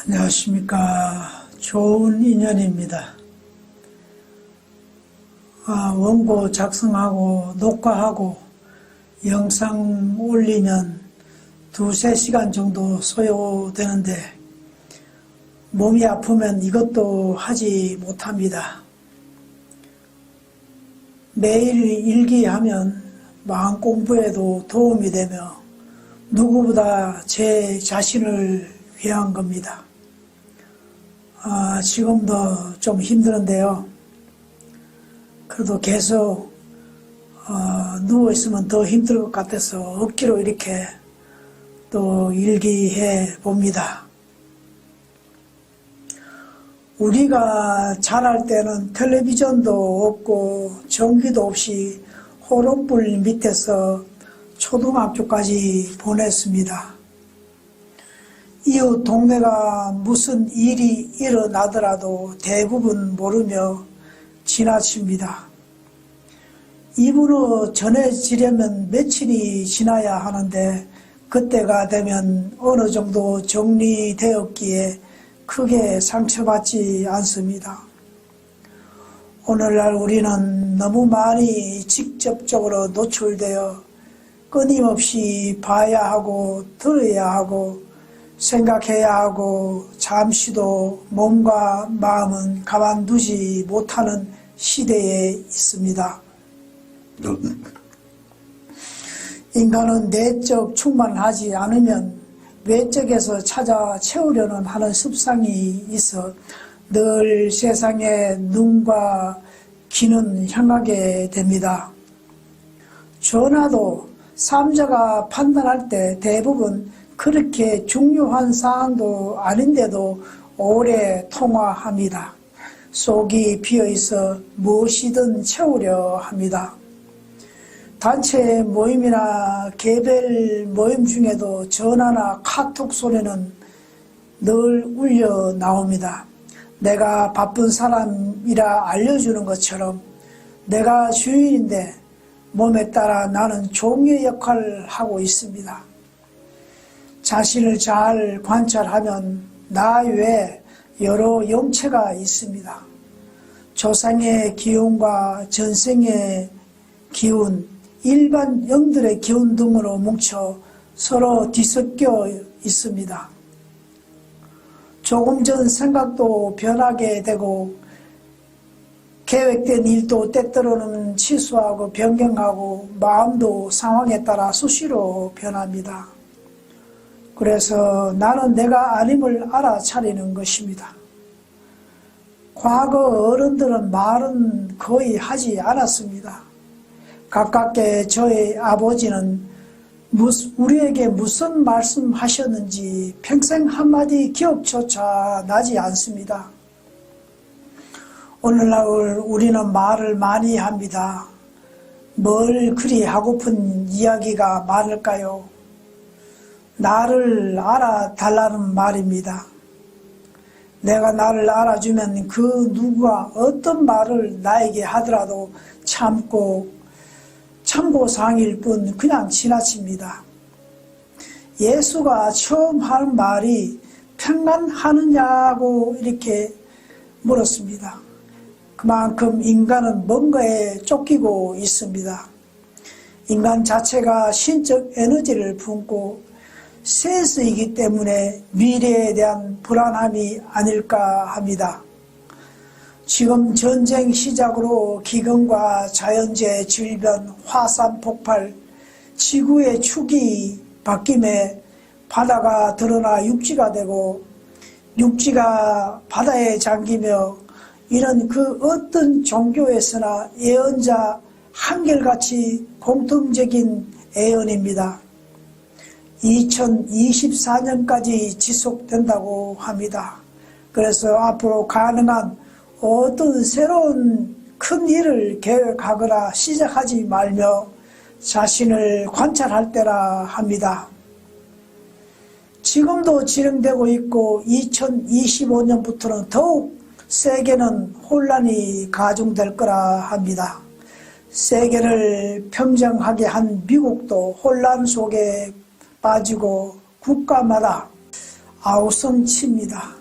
안녕하십니까. 좋은 인연입니다. 원고 작성하고 녹화하고 영상 올리면 2~3시간 정도 소요되는데 몸이 아프면 이것도 하지 못합니다. 매일 일기하면 마음 공부에도 도움이 되며 누구보다 제 자신을 위한 겁니다. 지금도 좀 힘드는데요. 그래도 계속 누워있으면 더 힘들 것 같아서 억지로 이렇게 또 일기해 봅니다. 우리가 자랄 때는 텔레비전도 없고 전기도 없이 호롱불 밑에서 초등학교까지 보냈습니다. 이웃 동네가 무슨 일이 일어나더라도 대부분 모르며 지나칩니다. 입으로 전해지려면 며칠이 지나야 하는데 그때가 되면 어느 정도 정리되었기에 크게 상처받지 않습니다. 오늘날 우리는 너무 많이 직접적으로 노출되어 끊임없이 봐야 하고 들어야 하고 생각해야 하고 잠시도 몸과 마음은 가만두지 못하는 시대에 있습니다. 인간은 내적 충만하지 않으면 외적에서 찾아 채우려는 하는 습성이 있어 늘 세상에 눈과 귀는 향하게 됩니다. 전화도 삼자가 판단할 때 대부분 그렇게 중요한 사안도 아닌데도 오래 통화합니다. 속이 비어있어 무엇이든 채우려 합니다. 단체 모임이나 개별 모임 중에도 전화나 카톡 소리는 늘 울려 나옵니다. 내가 바쁜 사람이라 알려주는 것처럼 내가 주인인데 몸에 따라 나는 종의 역할을 하고 있습니다. 자신을 잘 관찰하면 나 외에 여러 영체가 있습니다. 조상의 기운과 전생의 기운, 일반 영들의 기운 등으로 뭉쳐 서로 뒤섞여 있습니다. 조금 전 생각도 변하게 되고 계획된 일도 때때로는 취소하고 변경하고 마음도 상황에 따라 수시로 변합니다. 그래서 나는 내가 아님을 알아차리는 것입니다. 과거 어른들은 말은 거의 하지 않았습니다. 가깝게 저희 아버지는 우리에게 무슨 말씀하셨는지 평생 한마디 기억조차 나지 않습니다. 오늘날 우리는 말을 많이 합니다. 뭘 그리 하고픈 이야기가 많을까요? 나를 알아달라는 말입니다. 내가 나를 알아주면 그 누구가 어떤 말을 나에게 하더라도 참고사항일 뿐 그냥 지나칩니다. 예수가 처음 하는 말이 평안하느냐고 이렇게 물었습니다. 그만큼 인간은 뭔가에 쫓기고 있습니다. 인간 자체가 신적 에너지를 품고 세스이기 때문에 미래에 대한 불안함이 아닐까 합니다. 지금 전쟁 시작으로 기근과 자연재해, 질병, 화산 폭발, 지구의 축이 바뀜에 바다가 드러나 육지가 되고 육지가 바다에 잠기며 이런 그 어떤 종교에서나 예언자 한결같이 공통적인 예언입니다. 2024년까지 지속된다고 합니다. 그래서 앞으로 가능한 어떤 새로운 큰 일을 계획하거나 시작하지 말며 자신을 관찰할 때라 합니다. 지금도 진행되고 있고 2025년부터는 더욱 세계는 혼란이 가중될 거라 합니다. 세계를 평정하게 한 미국도 혼란 속에 빠지고 국가마다 아우성칩니다.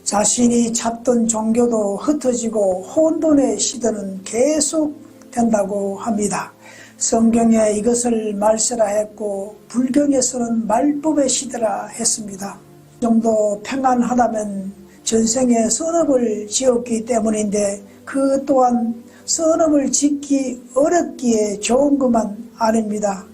자신이 찾던 종교도 흩어지고 혼돈의 시대는 계속 된다고 합니다. 성경에 이것을 말세라 했고 불경에서는 말법의 시대라 했습니다. 이 정도 평안하다면 전생에 선업을 지었기 때문인데 그 또한 선업을 짓기 어렵기에 좋은 것만 아닙니다.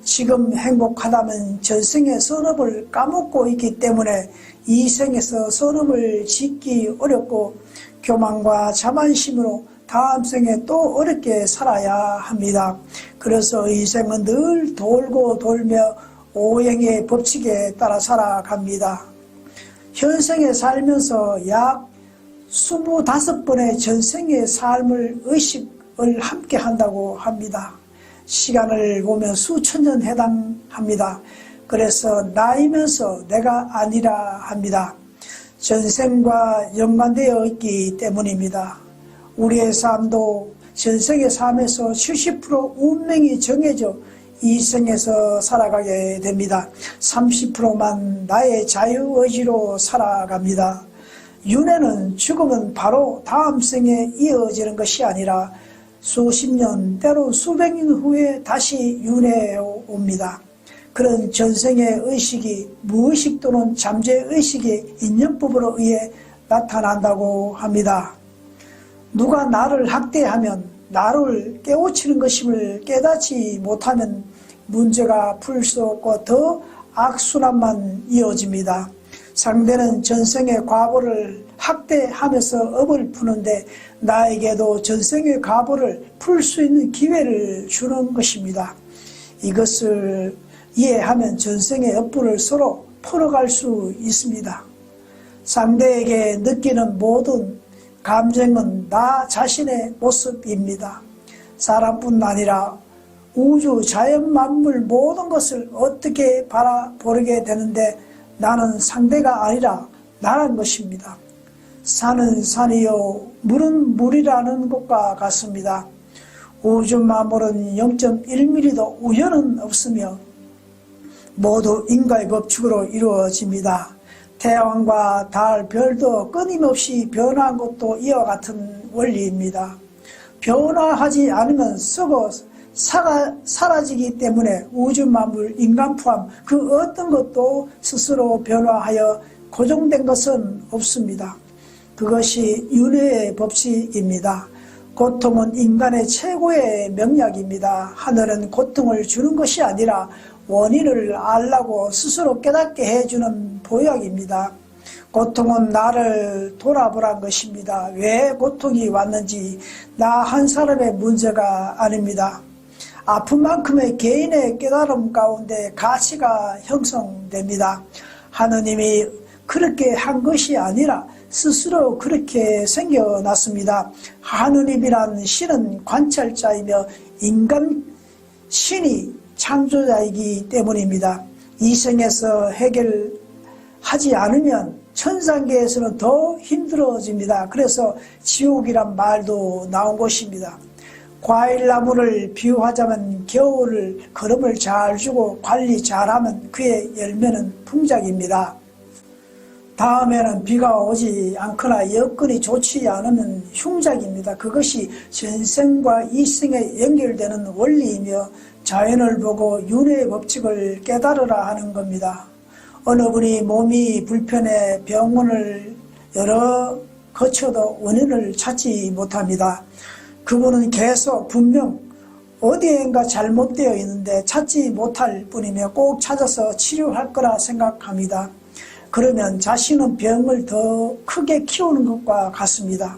지금 행복하다면 전생에 선업을 까먹고 있기 때문에 이 생에서 선업을 짓기 어렵고 교만과 자만심으로 다음 생에 또 어렵게 살아야 합니다. 그래서 이 생은 늘 돌고 돌며 오행의 법칙에 따라 살아갑니다. 현생에 살면서 약 25번의 전생의 삶을 의식을 함께 한다고 합니다. 시간을 보면 수천 년 해당합니다. 그래서 나이면서 내가 아니라 합니다. 전생과 연관되어 있기 때문입니다. 우리의 삶도 전생의 삶에서 70% 운명이 정해져 이 생에서 살아가게 됩니다. 30%만 나의 자유의지로 살아갑니다. 윤회는 죽음은 바로 다음 생에 이어지는 것이 아니라 수십 년, 때로 수백 년 후에 다시 윤회에 옵니다. 그런 전생의 의식이 무의식 또는 잠재의식의 인연법으로 의해 나타난다고 합니다. 누가 나를 학대하면 나를 깨우치는 것임을 깨닫지 못하면 문제가 풀 수 없고 더 악순환만 이어집니다. 상대는 전생의 과거를 학대하면서 업을 푸는데 나에게도 전생의 과거를 풀 수 있는 기회를 주는 것입니다. 이것을 이해하면 전생의 업부를 서로 풀어갈 수 있습니다. 상대에게 느끼는 모든 감정은 나 자신의 모습입니다. 사람뿐 아니라 우주, 자연, 만물 모든 것을 어떻게 바라보게 되는데 나는 상대가 아니라 나란 것입니다. 산은 산이요 물은 물이라는 것과 같습니다. 우주 만물은 0.1mm도 우연은 없으며 모두 인과의 법칙으로 이루어집니다. 태양과 달, 별도 끊임없이 변화한 것도 이와 같은 원리입니다. 변화하지 않으면 썩어 사라지기 때문에 우주 만물, 인간 포함 그 어떤 것도 스스로 변화하여 고정된 것은 없습니다. 그것이 윤회의 법칙입니다. 고통은 인간의 최고의 명약입니다. 하늘은 고통을 주는 것이 아니라 원인을 알라고 스스로 깨닫게 해주는 보약입니다. 고통은 나를 돌아보란 것입니다. 왜 고통이 왔는지 나 한 사람의 문제가 아닙니다. 아픔만큼의 개인의 깨달음 가운데 가치가 형성됩니다. 하느님이 그렇게 한 것이 아니라 스스로 그렇게 생겨났습니다. 하느님이란 신은 관찰자이며 인간 신이 창조자이기 때문입니다. 이 생에서 해결하지 않으면 천상계에서는 더 힘들어집니다. 그래서 지옥이란 말도 나온 것입니다. 과일나무를 비유하자면 겨울을 거름을 잘 주고 관리 잘하면 그의 열매는 풍작입니다. 다음에는 비가 오지 않거나 여건이 좋지 않으면 흉작입니다. 그것이 전생과 이생에 연결되는 원리이며 자연을 보고 윤회의 법칙을 깨달으라 하는 겁니다. 어느 분이 몸이 불편해 병원을 여러 거쳐도 원인을 찾지 못합니다. 그분은 계속 분명 어디엔가 잘못되어 있는데 찾지 못할 뿐이며 꼭 찾아서 치료할 거라 생각합니다. 그러면 자신은 병을 더 크게 키우는 것과 같습니다.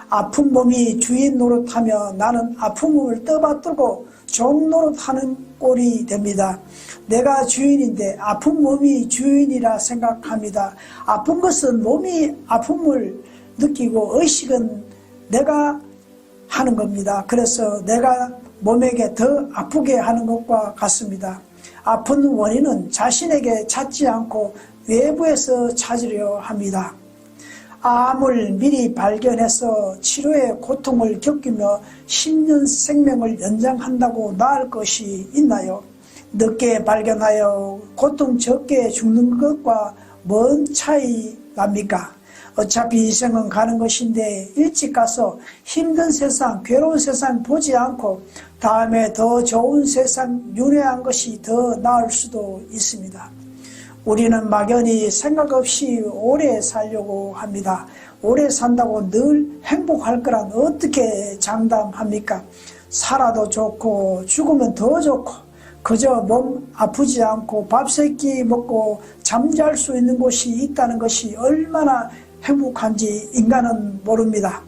아픈 몸이 주인 노릇하며 나는 아픈 몸을 떠받들고 종 노릇하는 꼴이 됩니다. 내가 주인인데 아픈 몸이 주인이라 생각합니다. 아픈 것은 몸이 아픔을 느끼고 의식은 내가 하는 겁니다. 그래서 내가 몸에게 더 아프게 하는 것과 같습니다. 아픈 원인은 자신에게 찾지 않고 외부에서 찾으려 합니다. 암을 미리 발견해서 치료의 고통을 겪으며 10년 생명을 연장한다고 나을 것이 있나요? 늦게 발견하여 고통 적게 죽는 것과 뭔 차이 납니까? 어차피 인생은 가는 것인데 일찍 가서 힘든 세상, 괴로운 세상 보지 않고 다음에 더 좋은 세상 윤회한 것이 더 나을 수도 있습니다. 우리는 막연히 생각 없이 오래 살려고 합니다. 오래 산다고 늘 행복할 거란 어떻게 장담합니까? 살아도 좋고 죽으면 더 좋고 그저 몸 아프지 않고 밥 세 끼 먹고 잠잘 수 있는 곳이 있다는 것이 얼마나 행복한지 인간은 모릅니다.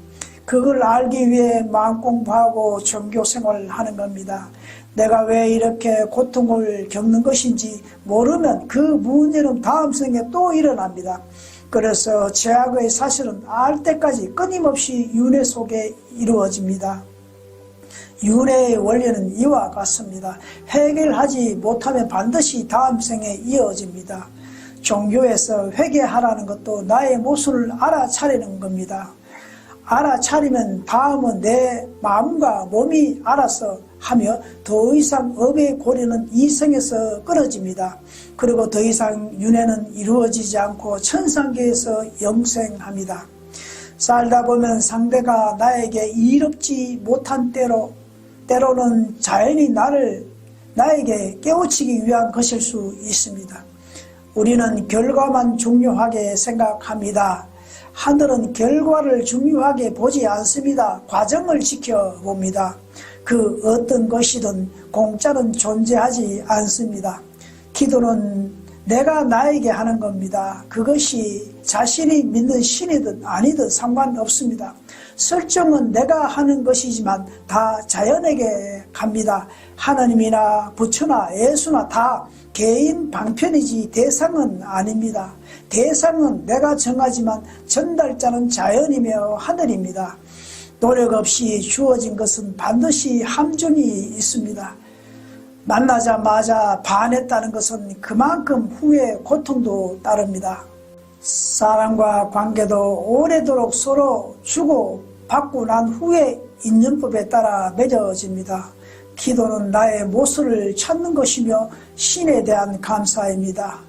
그걸 알기 위해 마음 공부하고 종교생활을 하는 겁니다. 내가 왜 이렇게 고통을 겪는 것인지 모르면 그 문제는 다음 생에 또 일어납니다. 그래서 죄악의 사실은 알 때까지 끊임없이 윤회 속에 이루어집니다. 윤회의 원리는 이와 같습니다. 해결하지 못하면 반드시 다음 생에 이어집니다. 종교에서 회개하라는 것도 나의 모습을 알아차리는 겁니다. 알아차리면 다음은 내 마음과 몸이 알아서 하며 더 이상 업의 고리는 이 생에서 끊어집니다. 그리고 더 이상 윤회는 이루어지지 않고 천상계에서 영생합니다. 살다 보면 상대가 나에게 이롭지 못한 때로는 자연히 나에게 깨우치기 위한 것일 수 있습니다. 우리는 결과만 중요하게 생각합니다. 하늘은 결과를 중요하게 보지 않습니다. 과정을 지켜봅니다. 그 어떤 것이든 공짜는 존재하지 않습니다. 기도는 내가 나에게 하는 겁니다. 그것이 자신이 믿는 신이든 아니든 상관없습니다. 설정은 내가 하는 것이지만 다 자연에게 갑니다. 하나님이나 부처나 예수나 다 개인 방편이지 대상은 아닙니다. 대상은 내가 정하지만 전달자는 자연이며 하늘입니다. 노력 없이 주어진 것은 반드시 함정이 있습니다. 만나자마자 반했다는 것은 그만큼 후에 고통도 따릅니다. 사람과 관계도 오래도록 서로 주고 받고 난 후에 인연법에 따라 맺어집니다. 기도는 나의 모습을 찾는 것이며 신에 대한 감사입니다.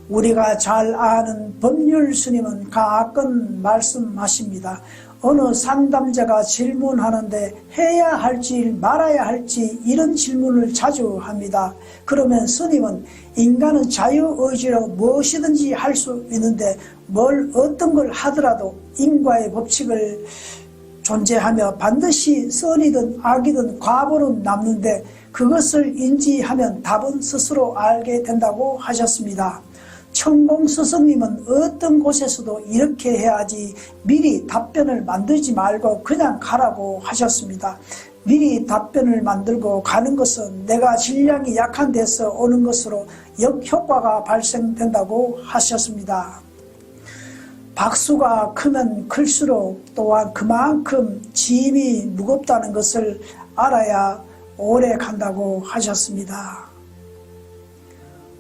우리가 잘 아는 법률 스님은 가끔 말씀하십니다. 어느 상담자가 질문하는데 해야 할지 말아야 할지 이런 질문을 자주 합니다. 그러면 스님은 인간은 자유의지로 무엇이든지 할 수 있는데 어떤 걸 하더라도 인과의 법칙을 존재하며 반드시 선이든 악이든 과보는 남는데 그것을 인지하면 답은 스스로 알게 된다고 하셨습니다. 천공스승님은 어떤 곳에서도 이렇게 해야지 미리 답변을 만들지 말고 그냥 가라고 하셨습니다. 미리 답변을 만들고 가는 것은 내가 질량이 약한 데서 오는 것으로 역효과가 발생된다고 하셨습니다. 박수가 크면 클수록 또한 그만큼 짐이 무겁다는 것을 알아야 오래 간다고 하셨습니다.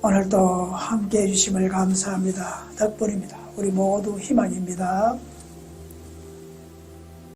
오늘도 함께해 주심을 감사합니다. 덕분입니다. 우리 모두 희망입니다.